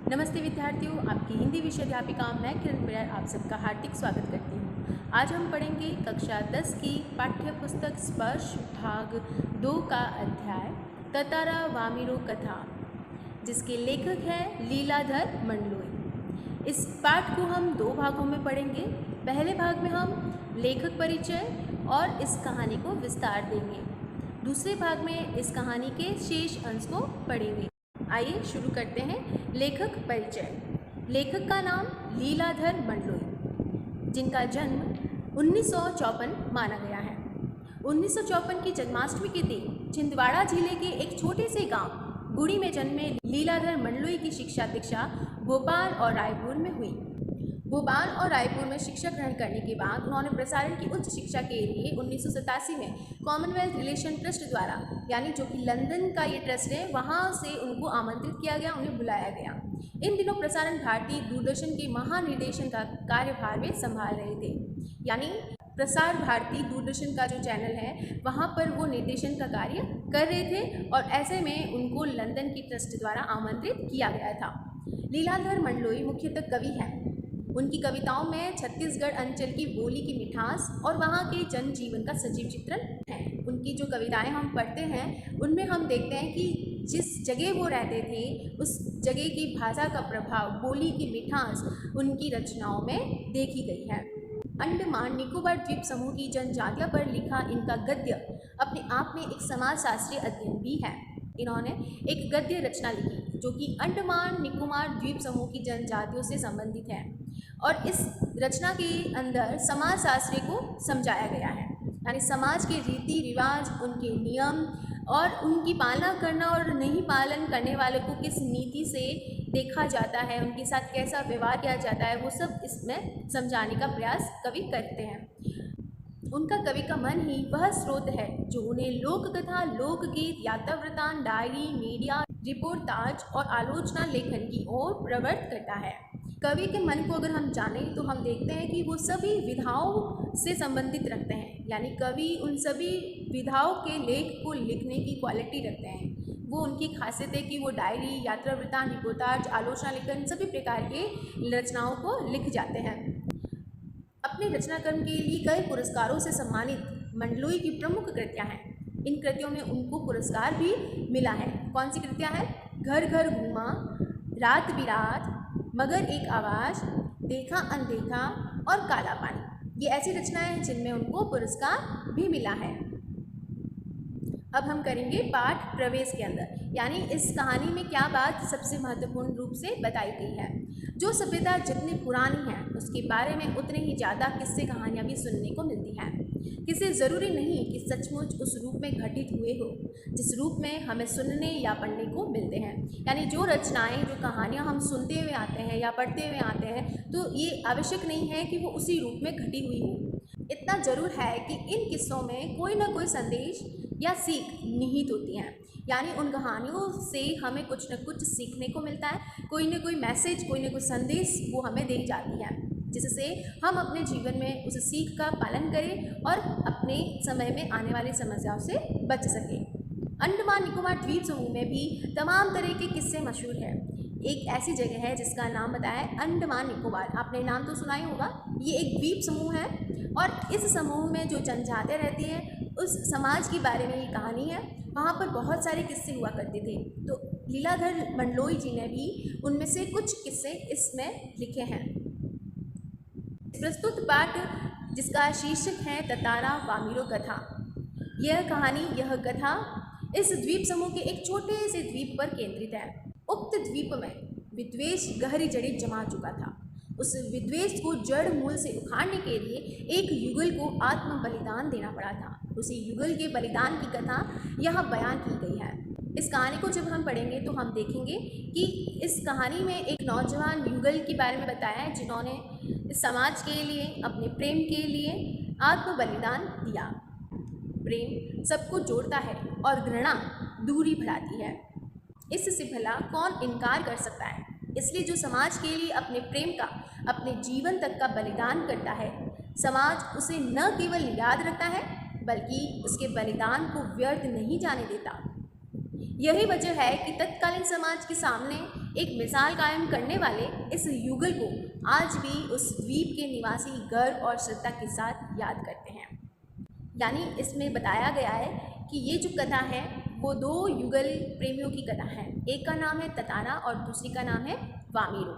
नमस्ते विद्यार्थियों, आपकी हिंदी विषय अध्यापिका मैं किरण पिरार आप सबका हार्दिक स्वागत करती हूँ। आज हम पढ़ेंगे कक्षा 10 की पाठ्य पुस्तक स्पर्श भाग 2 का अध्याय ततारा वामिरो कथा, जिसके लेखक हैं लीलाधर मंडलोई। इस पाठ को हम 2 भागों में पढ़ेंगे। पहले भाग में हम लेखक परिचय और इस कहानी को विस्तार देंगे। दूसरे भाग में इस कहानी के शेष अंश को पढ़ेंगे। आइए शुरू करते हैं। लेखक परिचय। लेखक का नाम लीलाधर मंडलोई, जिनका जन्म 1954 माना गया है। 1954 की जन्माष्टमी के दिन छिंदवाड़ा जिले के एक छोटे से गांव गुड़ी में जन्मे लीलाधर मंडलोई की शिक्षा दीक्षा भोपाल और रायपुर में हुई। भोपाल और रायपुर में शिक्षा ग्रहण करने के बाद उन्होंने प्रसारण की उच्च शिक्षा के लिए 1987 में कॉमनवेल्थ रिलेशन ट्रस्ट द्वारा, यानी जो कि लंदन का ये ट्रस्ट है, वहाँ से उनको आमंत्रित किया गया, उन्हें बुलाया गया। इन दिनों प्रसारण भारती दूरदर्शन के महानिर्देशन का कार्यभार वे संभाल रहे थे, यानी प्रसार भारती दूरदर्शन का जो चैनल है वहाँ पर वो निर्देशन का कार्य कर रहे थे और ऐसे में उनको लंदन की ट्रस्ट द्वारा आमंत्रित किया गया था। लीलाधर मंडलोई मुख्यतः कवि हैं। उनकी कविताओं में छत्तीसगढ़ अंचल की बोली की मिठास और वहाँ के जनजीवन का सजीव चित्रण है। उनकी जो कविताएं हम पढ़ते हैं उनमें हम देखते हैं कि जिस जगह वो रहते थे उस जगह की भाषा का प्रभाव, बोली की मिठास उनकी रचनाओं में देखी गई है। अंडमान निकोबार द्वीप समूह की जनजातियों पर लिखा इनका गद्य अपने आप में एक समाजशास्त्रीय अध्ययन भी है। इन्होंने एक गद्य रचना लिखी जो कि अंडमान निकोबार द्वीप समूह की जनजातियों से संबंधित है और इस रचना के अंदर समाजशास्त्र को समझाया गया है, यानी समाज के रीति रिवाज, उनके नियम और उनकी पालना करना और नहीं पालन करने वाले को किस नीति से देखा जाता है, उनके साथ कैसा व्यवहार किया जाता है, वो सब इसमें समझाने का प्रयास कवि करते हैं। उनका कवि का मन ही वह स्रोत है जो उन्हें लोक कथा, लोकगीत, यात्रावृत्तांत, डायरी, मीडिया रिपोर्टाज और आलोचना लेखन की ओर प्रवृत्त करता है। कवि के मन को अगर हम जानें तो हम देखते हैं कि वो सभी विधाओं से संबंधित रखते हैं, यानी कवि उन सभी विधाओं के लेख को लिखने की क्वालिटी रखते हैं। वो उनकी खासियत है कि वो डायरी, यात्रा वृत्तांत, रिपोर्टाज, आलोचना लेखन सभी प्रकार के रचनाओं को लिख जाते हैं। अपने रचना कर्म के लिए कई पुरस्कारों से सम्मानित मंडलोई की प्रमुख कृतियाँ हैं। इन कृतियों में उनको पुरस्कार भी मिला है। कौन सी कृतियाँ हैं? घर घर घूमा, रात बिरात, मगर एक आवाज़, देखा अनदेखा और काला पानी। ये ऐसी रचनाएं हैं जिनमें उनको पुरस्कार भी मिला है। अब हम करेंगे पाठ प्रवेश के अंदर, यानी इस कहानी में क्या बात सबसे महत्वपूर्ण रूप से बताई गई है। जो सभ्यता जितनी पुरानी है उसके बारे में उतने ही ज़्यादा किस्से कहानियाँ भी सुनने को मिलती हैं। किसी ज़रूरी नहीं कि सचमुच उस रूप में घटित हुए हो जिस रूप में हमें सुनने या पढ़ने को मिलते हैं, यानी जो रचनाएं, जो कहानियाँ हम सुनते हुए आते हैं या पढ़ते हुए आते हैं तो ये आवश्यक नहीं है कि वो उसी रूप में घटी हुई हो। इतना ज़रूर है कि इन किस्सों में कोई ना कोई संदेश या सीख निहित होती हैं, यानी उन कहानियों से हमें कुछ न कुछ सीखने को मिलता है, कोई ना कोई मैसेज, कोई ना कोई संदेश वो हमें दी जाती है, जिससे हम अपने जीवन में उस सीख का पालन करें और अपने समय में आने वाली समस्याओं से बच सकें। अंडमान निकोबार द्वीप समूह में भी तमाम तरह के किस्से मशहूर हैं। एक ऐसी जगह है जिसका नाम बताया है अंडमान निकोबार, आपने नाम तो सुना ही होगा। ये एक द्वीप समूह है और इस समूह में जो जनजातियाँ रहती हैं उस समाज के बारे में ये कहानी है। वहाँ पर बहुत सारे किस्से हुआ करते थे, तो लीलाधर मंडलोई जी ने भी उनमें से कुछ किस्से इसमें लिखे हैं। प्रस्तुत पाठ जिसका शीर्षक है ततारा वामिरो कथा, यह कहानी, यह कथा इस द्वीप समूह के एक छोटे से द्वीप पर केंद्रित है। उक्त द्वीप में विद्वेष गहरी जड़ी जमा चुका था। उस विद्वेष को जड़ मूल से उखाड़ने के लिए एक युगल को आत्म बलिदान देना पड़ा था। उसी युगल के बलिदान की कथा यहाँ बयान की गई है। इस कहानी को जब हम पढ़ेंगे तो हम देखेंगे कि इस कहानी में एक नौजवान युगल के बारे में बताया है जिन्होंने इस समाज के लिए, अपने प्रेम के लिए आत्म बलिदान दिया। प्रेम सबको जोड़ता है और घृणा दूरी बढ़ाती है। इससे भला कौन इनकार कर सकता है। इसलिए जो समाज के लिए अपने प्रेम का, अपने जीवन तक का बलिदान करता है, समाज उसे न केवल याद रखता है बल्कि उसके बलिदान को व्यर्थ नहीं जाने देता। यही वजह है कि तत्कालीन समाज के सामने एक मिसाल कायम करने वाले इस युगल को आज भी उस द्वीप के निवासी गर्व और श्रद्धा के साथ याद करते हैं। यानी इसमें बताया गया है कि ये जो कथा है वो दो युगल प्रेमियों की कथा है। एक का नाम है ततारा और दूसरी का नाम है वामीरो।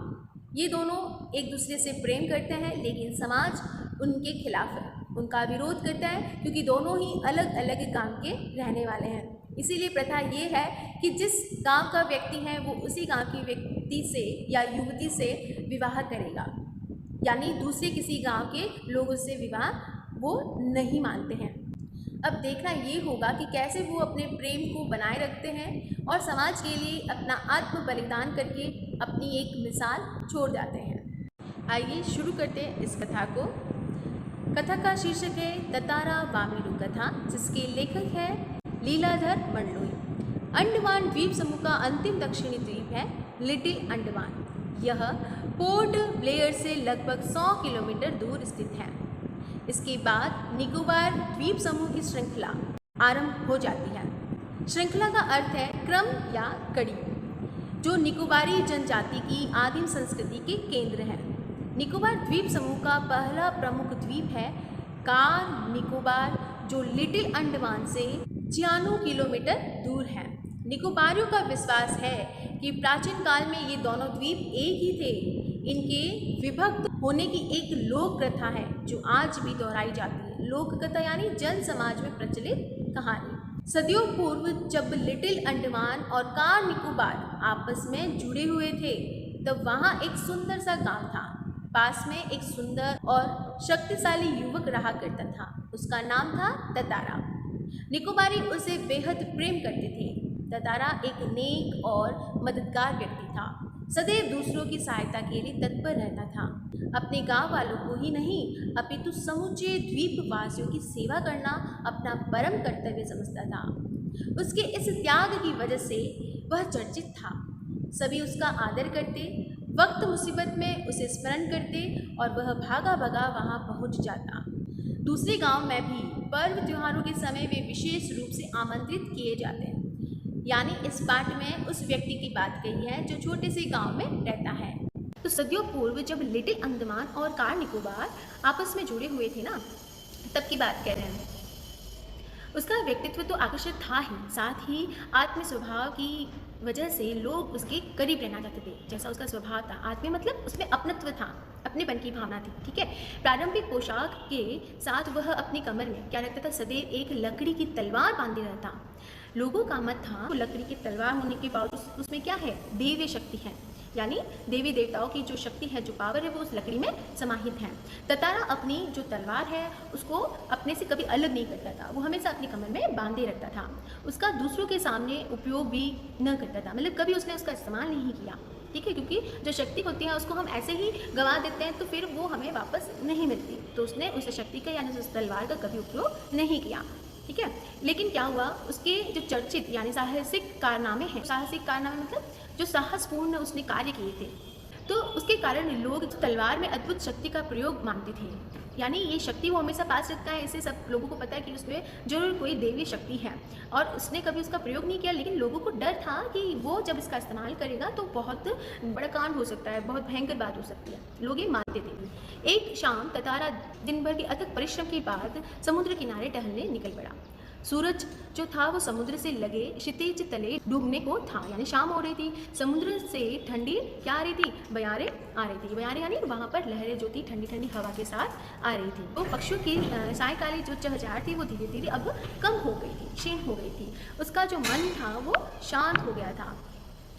ये दोनों एक दूसरे से प्रेम करते हैं, लेकिन समाज उनके खिलाफ है, उनका विरोध करता है, क्योंकि दोनों ही अलग अलग गांव के रहने वाले हैं। इसीलिए प्रथा ये है कि जिस गांव का व्यक्ति है वो उसी गांव की व्यक्ति से या युवती से विवाह करेगा, यानी दूसरे किसी गांव के लोगों से विवाह वो नहीं मानते हैं। अब देखना ये होगा कि कैसे वो अपने प्रेम को बनाए रखते हैं और समाज के लिए अपना आत्म बलिदान करके अपनी एक मिसाल छोड़ जाते हैं। आइए शुरू करते हैं इस कथा को। कथा का शीर्षक है ततारा वामीरो कथा, जिसके लेखक है लीलाधर मंडलोई। अंडमान द्वीप समूह का अंतिम दक्षिणी द्वीप है लिटिल अंडमान। यह पोर्ट ब्लेयर से लगभग 100 किलोमीटर दूर स्थित है। इसके बाद निकोबार द्वीप समूह की श्रृंखला आरंभ हो जाती है। श्रृंखला का अर्थ है क्रम या कड़ी, जो निकोबारी जनजाति की आदिम संस्कृति के केंद्र है। निकोबार द्वीप समूह का पहला प्रमुख द्वीप है कार निकोबार, जो लिटिल अंडमान से 96 किलोमीटर दूर है। निकोबारियों का विश्वास है कि प्राचीन काल में ये दोनों द्वीप एक ही थे। इनके विभक्त होने की एक लोक प्रथा है जो आज भी दोहराई जाती है। लोक कथा यानी जन समाज में प्रचलित कहानी। सदियों पूर्व जब लिटिल अंडमान और कार निकोबार आपस में जुड़े हुए थे, तब वहाँ एक सुंदर सा गांव था। पास में एक सुंदर और शक्तिशाली युवक रहा करता था। उसका नाम था ततारा। निकोबारी उसे बेहद प्रेम करते थे। ततारा एक नेक और मददगार व्यक्ति था, सदैव दूसरों की सहायता के लिए तत्पर रहता था। अपने गांव वालों को ही नहीं अपितु समूचे द्वीपवासियों की सेवा करना अपना परम कर्तव्य समझता था। उसके इस त्याग की वजह से वह चर्चित था। सभी उसका आदर करते, वक्त मुसीबत में उसे स्मरण करते और वह भागा भगा वहाँ पहुँच जाता। दूसरे गांव में भी पर्व त्योहारों के समय वे विशेष रूप से आमंत्रित किए जाते हैं। यानी इस पाठ में उस व्यक्ति की बात कही है जो छोटे से गांव में रहता है। तो सदियों पूर्व जब लिटिल अंडमान और कार निकोबार आपस में जुड़े हुए थे ना, तब की बात कह रहे हैं। उसका व्यक्तित्व तो आकर्षक था ही, साथ ही आत्म स्वभाव की वजह से लोग उसके करीब रहना चाहते थे। जैसा उसका स्वभाव था, आत्म मतलब उसमें अपनत्व था, अपनेपन की भावना थी। ठीक है। प्रारंभिक पोशाक के साथ वह अपनी कमर में क्या रखता था, सदैव एक लकड़ी की तलवार बांधे रहता। लोगों का मत था वो लकड़ी की तलवार होने के बावजूद उसमें क्या है, देवी शक्ति है, यानी देवी देवताओं की जो शक्ति है, जो पावर है, वो उस लकड़ी में समाहित है। ततारा अपनी जो तलवार है उसको अपने से कभी अलग नहीं करता था, वो हमेशा अपनी कमर में बांधे रखता था। उसका दूसरों के सामने उपयोग भी न करता था, मतलब कभी उसने उसका इस्तेमाल नहीं किया। ठीक है, क्योंकि जो शक्ति होती है उसको हम ऐसे ही गंवा देते हैं तो फिर वो हमें वापस नहीं मिलती। तो उसने उस शक्ति का यानी उस तलवार का कभी उपयोग नहीं किया। ठीक है। लेकिन क्या हुआ, उसके जो चर्चित यानी साहसिक कारनामे हैं, साहसिक कारनामे मतलब जो साहसपूर्ण उसने कार्य किए थे, तो उसके कारण लोग तलवार में अद्भुत शक्ति का प्रयोग मानते थे। यानी ये शक्ति वो हमेशा पास रखता है, इससे सब लोगों को पता है कि उसमें जरूर कोई देवी शक्ति है, और उसने कभी उसका प्रयोग नहीं किया। लेकिन लोगों को डर था कि वो जब इसका इस्तेमाल करेगा तो बहुत बड़ा कांड हो सकता है, बहुत भयंकर बात हो सकती है। लोग ये मानते थे। एक शाम ततारा दिन भर के अथक परिश्रम के बाद समुद्र किनारे टहलने निकल पड़ा। सूरज जो था वो समुद्र से लगे क्षितिज तले डूबने को था, यानी शाम हो रही थी। समुद्र से ठंडी क्या आ रही थी, बयारें आ रही थी। बयारें यानी वहाँ पर लहरें जो थी ठंडी ठंडी हवा के साथ आ रही थी। तो पक्षियों की सायकाली जो चहचहाट थी वो धीरे धीरे अब कम हो गई थी, क्षीण हो गई थी। उसका जो मन था वो शांत हो गया था।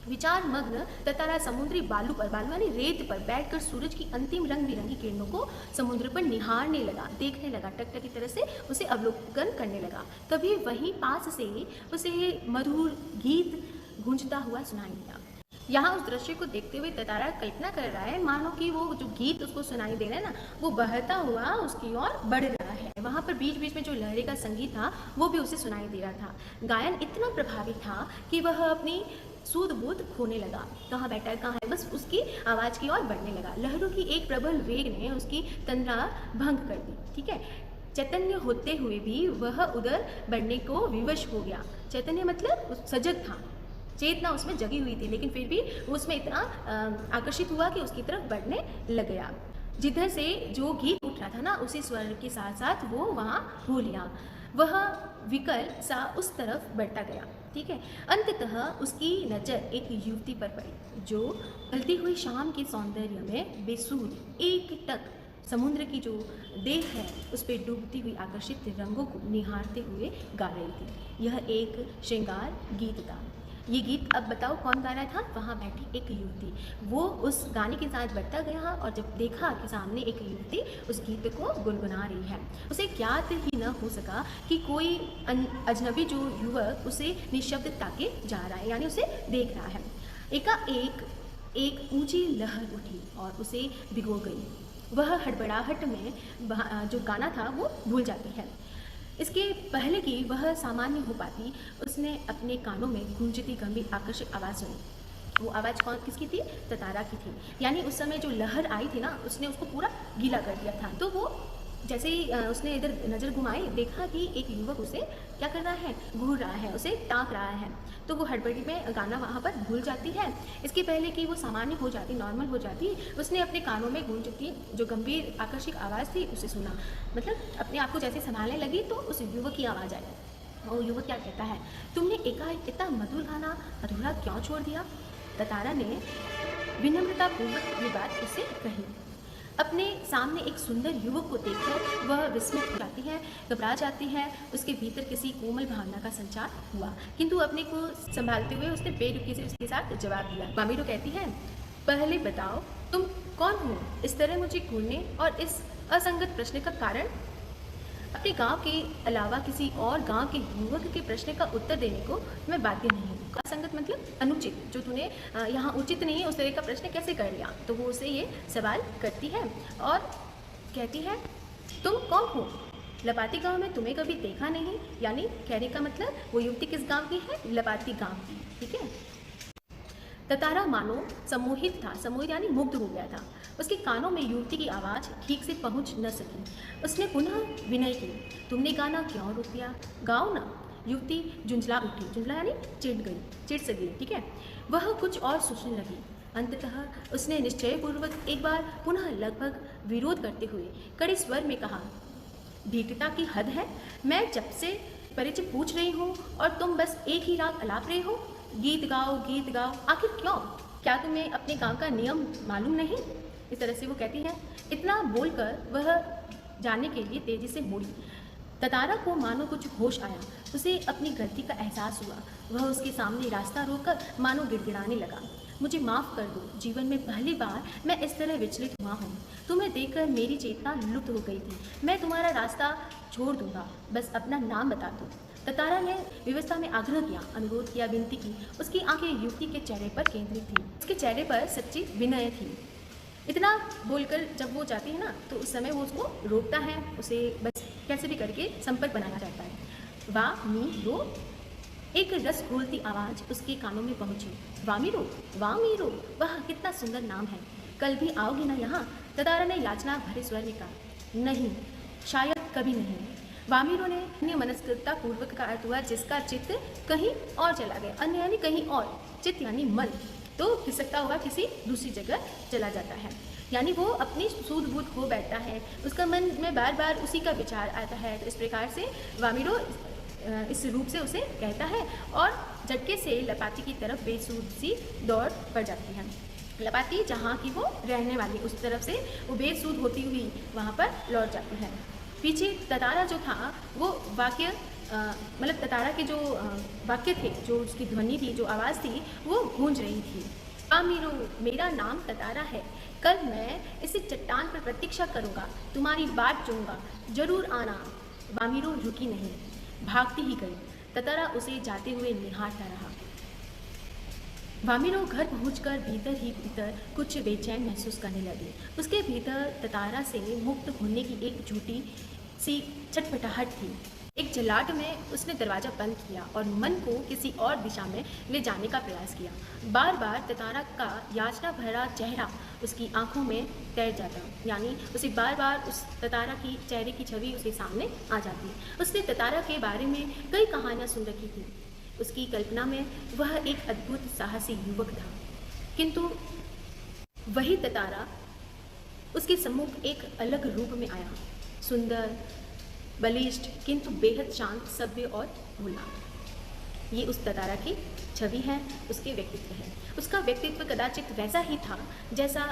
विचार मग्न ततारा समुद्री बालू यानी रेत पर बैठकर सूरज की अंतिम रंग बिरंगी किरणों को समुद्र पर निहारने लगा, देखने लगा, टकटक की तरह से उसे अवलोकन करने लगा। तभी वहीं पास से उसे मधुर गीत गूंजता हुआ सुनाई दिया। यहाँ उस दृश्य को देखते हुए ततारा कल्पना कर रहा है मानो कि वो जो गीत उसको सुनाई दे रहा है ना, वो बहता हुआ उसकी ओर बढ़ रहा है। वहाँ पर बीच बीच में जो लहरे का संगीत था वो भी उसे सुनाई दे रहा था। गायन इतना प्रभावी था कि वह अपनी सूद बूद खोने लगा। कहाँ बैठा है, कहाँ है, बस उसकी आवाज़ की ओर बढ़ने लगा। लहरों की एक प्रबल वेग ने उसकी तंद्रा भंग कर दी। ठीक है। चैतन्य होते हुए भी वह उधर बढ़ने को विवश हो गया। चैतन्य मतलब सजग था, चेतना उसमें जगी हुई थी, लेकिन फिर भी वो उसमें इतना आकर्षित हुआ कि उसकी तरफ बढ़ने लग गया। जिधर से जो गीत उठ रहा था ना, उसी स्वर के साथ साथ वो वहाँ हो लिया। वह विकल सा उस तरफ बढ़ता गया। ठीक है। अंततः उसकी नज़र एक युवती पर पड़ी जो ढलती हुई शाम के सौंदर्य में बेसूध एकटक समुद्र की जो देह है उस पर डूबती हुई आकर्षित रंगों को निहारते हुए गा रही थी। यह एक श्रृंगार गीत था। ये गीत अब बताओ कौन गा रहा था? वहाँ बैठी एक युवती। वो उस गाने के साथ बढ़ता गया और जब देखा कि सामने एक युवती उस गीत को गुनगुना रही है, उसे ज्ञात ही न हो सका कि कोई अजनबी जो युवक उसे निशब्द ताके जा रहा है, यानी उसे देख रहा है। एकाएक एक ऊंची लहर उठी और उसे भिगो गई। वह हड़बड़ाहट में जो गाना था वो भूल जाती है। इसके पहले कि वह सामान्य हो पाती, उसने अपने कानों में गूंजती गंभीर आकर्षक आवाज़ सुनी। वो आवाज़ किसकी थी? ततारा की थी। यानी उस समय जो लहर आई थी ना, उसने उसको पूरा गीला कर दिया था। तो वो जैसे ही उसने इधर नज़र घुमाई, देखा कि एक युवक उसे क्या कर रहा है? घूर रहा है, उसे ताक रहा है। तो वो हड़बड़ी में गाना वहाँ पर भूल जाती है। इसके पहले कि वो सामान्य हो जाती, नॉर्मल हो जाती, उसने अपने कानों में गूंजती जो गंभीर आकर्षक आवाज़ थी उसे सुना। मतलब अपने आप को जैसे संभालने लगी तो उस युवक की आवाज़ आई। और युवक क्या कहता है? तुमने एकाएक इतना मधुर गाना अधूरा क्यों छोड़ दिया? ततारा ने विनम्रतापूर्वक ये बात उसे कही। अपने सामने एक सुंदर युवक को देखकर वह विस्मित हो जाती है, घबरा जाती है। उसके भीतर किसी कोमल भावना का संचार हुआ, किंतु अपने को संभालते हुए उसने बेरुखी से उसके साथ जवाब दिया। वामिरो कहती है, पहले बताओ तुम कौन हो? इस तरह मुझे घूरने और इस असंगत प्रश्न का कारण? अपने गांव के अलावा किसी और गांव के युवक के प्रश्न का उत्तर देने को मैं बाध्य नहीं हूँ। असंगत मतलब अनुचित, जो तूने यहाँ उचित नहीं है उस तरह का प्रश्न कैसे कर लिया? तो वो उसे ये सवाल करती है और कहती है, तुम कौन हो? लपाती गांव में तुम्हें कभी देखा नहीं। यानी कहने का मतलब वो युवती किस गांव की है? लपाती गांव की। ठीक है। ततारा मानो सम्मोहित था। सम्मोहित यानी मुग्ध हो गया था। उसके कानों में युवती की आवाज़ ठीक से पहुंच न सकी। उसने पुनः विनय की, तुमने गाना क्यों रोक दिया? गाओ ना। युवती झुंझला उठी। झुंझला यानी चिढ़ स गई। ठीक है। वह कुछ और सोचने लगी। अंततः उसने निश्चयपूर्वक एक बार पुनः लगभग विरोध करते हुए कड़े स्वर में कहा, धीटता की हद है। मैं जब से परिचय पूछ रही हूँ और तुम बस एक ही राग अलाप रहे हो। गीत गाओ, आखिर क्यों? क्या तुम्हें अपने गांव का नियम मालूम नहीं? इस तरह से वो कहती है। इतना बोलकर वह जाने के लिए तेजी से मुड़ी। ततारा को मानो कुछ होश आया। उसे अपनी गलती का एहसास हुआ। वह उसके सामने रास्ता रोककर मानो गिड़गिड़ाने लगा, मुझे माफ़ कर दो। जीवन में पहली बार मैं इस तरह विचलित हुआ हूँ। तुम्हें देखकर मेरी चेतना लुप्त हो गई थी। मैं तुम्हारा रास्ता छोड़ दूंगा, बस अपना नाम बता दो। ततारा ने व्यवस्था में आग्रह किया, अनुरोध किया, विनती की। उसकी आंखें युवती के चेहरे पर केंद्रित थी। उसके चेहरे पर सच्ची विनय थी। इतना बोलकर जब वो जाती है ना, तो उस समय वो उसको रोकता है। उसे बस कैसे भी करके संपर्क बनाना चाहता है। वामीरो, एक रस घोलती आवाज़ उसके कानों में पहुंची। वामीरो, वामीरो, वाह कितना सुंदर नाम है। कल भी आओगी ना यहाँ? ततारा ने याचना भरे स्वर में कहा। नहीं, शायद कभी नहीं। वामीरो ने अन्य मनस्कृता पूर्वक का अर्थ हुआ जिसका चित्त कहीं और चला गया। अन्य यानी कहीं और, चित्त यानी मन, तो खिसकता हुआ किसी दूसरी जगह चला जाता है। यानी वो अपनी सूझ बूझ खो बैठता है, उसका मन में बार बार उसी का विचार आता है। तो इस प्रकार से वामीरो इस रूप से उसे कहता है और झटके से लपाती की तरफ बेसूध सी दौड़ पड़ जाती है। लपाती जहाँ की वो रहने वाली, उस तरफ से वो बेसूध होती हुई वहाँ पर लौट जाती है। पीछे ततारा जो था वो वाक्य मतलब ततारा के जो वाक्य थे, जो उसकी ध्वनि थी, जो आवाज़ थी, वो गूंज रही थी। वामीरो, मेरा नाम ततारा है। कल मैं इसी चट्टान पर प्रतीक्षा करूँगा, तुम्हारी बाट चूँगा, जरूर आना। वामीरो रुकी नहीं, भागती ही गई। ततारा उसे जाते हुए निहारता रहा। वामीरो घर पहुंचकर भीतर ही भीतर कुछ बेचैन महसूस करने लगी। उसके भीतर ततारा से मुक्त होने की एक झूठी सी छटपटाहट थी। एक जलाट में उसने दरवाज़ा बंद किया और मन को किसी और दिशा में ले जाने का प्रयास किया। बार बार ततारा का याचना भरा चेहरा उसकी आंखों में तैर जाता, यानी उसे बार बार उस ततारा की चेहरे की छवि उसके सामने आ जाती। उसने ततारा के बारे में कई कहानियाँ सुन रखी थी। उसकी कल्पना में वह एक अद्भुत साहसी युवक था, किंतु वही ततारा उसके सम्मुख एक अलग रूप में आया, सुंदर, बलिष्ठ, किंतु बेहद शांत, सभ्य और भोला। ये उस ततारा की छवि है, उसके व्यक्तित्व है। उसका व्यक्तित्व कदाचित वैसा ही था जैसा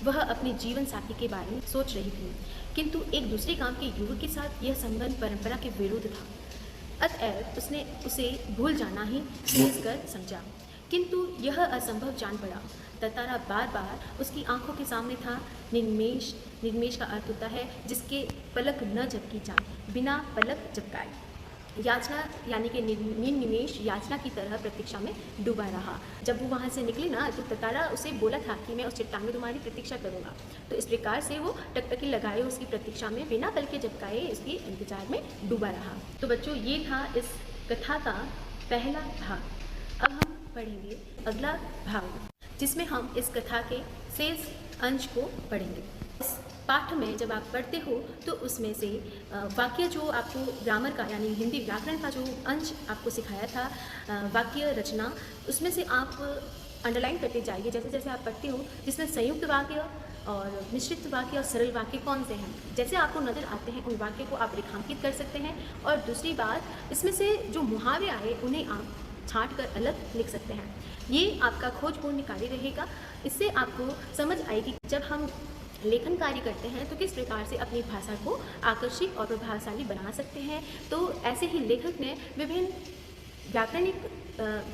वह अपने जीवन साथी के बारे में सोच रही थी, किंतु एक दूसरे काम के युवक के साथ यह संबंध परंपरा के विरुद्ध था। अतएव उसने उसे भूल जाना ही श्रेयस्कर समझा, किंतु यह असंभव जान पड़ा। ततारा बार बार उसकी आंखों के सामने था। निर्निमेष, निर्निमेष का अर्थ होता है जिसके पलक न झपकी जाए, बिना पलक झपकाए। याचना यानी कि निर्निमेष याचना की तरह प्रतीक्षा में डूबा रहा। जब वो वहाँ से निकली ना, तो ततारा उसे बोला था कि मैं उस चट्टान में तुम्हारी प्रतीक्षा करूँगा। तो इस प्रकार से वो टकटकी लगाए उसकी प्रतीक्षा में बिना पलके झपकाए इसकी इंतजार में डूबा रहा। तो बच्चों, ये था इस कथा का पहला भाग। अब हम पढ़ेंगे अगला भाग, जिसमें हम इस कथा के शेष अंश को पढ़ेंगे। इस पाठ में जब आप पढ़ते हो तो उसमें से वाक्य जो आपको ग्रामर का यानी हिंदी व्याकरण का जो अंश आपको सिखाया था, वाक्य रचना, उसमें से आप अंडरलाइन करते जाइए जैसे जैसे आप पढ़ते हो, जिसमें संयुक्त वाक्य और मिश्रित वाक्य और सरल वाक्य कौन से हैं, जैसे आपको नज़र आते हैं उन वाक्य को आप रेखांकित कर सकते हैं। और दूसरी बात, इसमें से जो मुहावरे आए उन्हें आप छांट कर अलग लिख सकते हैं। ये आपका खोजपूर्ण कार्य रहेगा। इससे आपको समझ आएगी जब हम लेखन कार्य करते हैं तो किस प्रकार से अपनी भाषा को आकर्षक और प्रभावशाली बना सकते हैं। तो ऐसे ही लेखक ने विभिन्न व्याकरणिक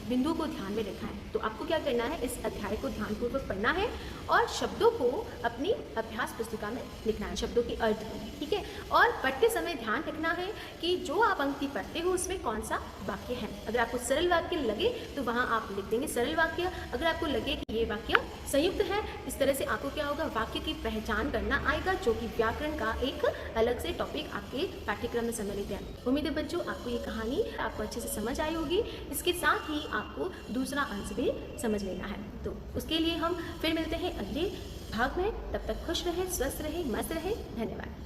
बिंदुओं को ध्यान में रखा है। तो आपको क्या करना है, इस अध्याय को ध्यानपूर्वक पढ़ना है और शब्दों को अपनी अभ्यास पुस्तिका में लिखना है, शब्दों के अर्थ को, ठीक है। और पढ़ते समय ध्यान रखना है कि जो आप पंक्ति पढ़ते हो उसमें कौन सा वाक्य है। अगर आपको सरल वाक्य लगे तो वहाँ आप लिख देंगे सरल वाक्य। अगर आपको लगे कि ये वाक्य संयुक्त है, इस तरह से आपको क्या होगा, वाक्य की पहचान करना आएगा, जो कि व्याकरण का एक अलग से टॉपिक आपके पाठ्यक्रम में सम्मिलित है। उम्मीद है बच्चों आपको ये कहानी आपको अच्छे से समझ आई होगी। इसके साथ ही आपको दूसरा अंश भी समझ लेना है। तो उसके लिए हम फिर मिलते हैं अगले भाग में। तब तक खुश रहें, स्वस्थ रहें, मस्त रहें। धन्यवाद।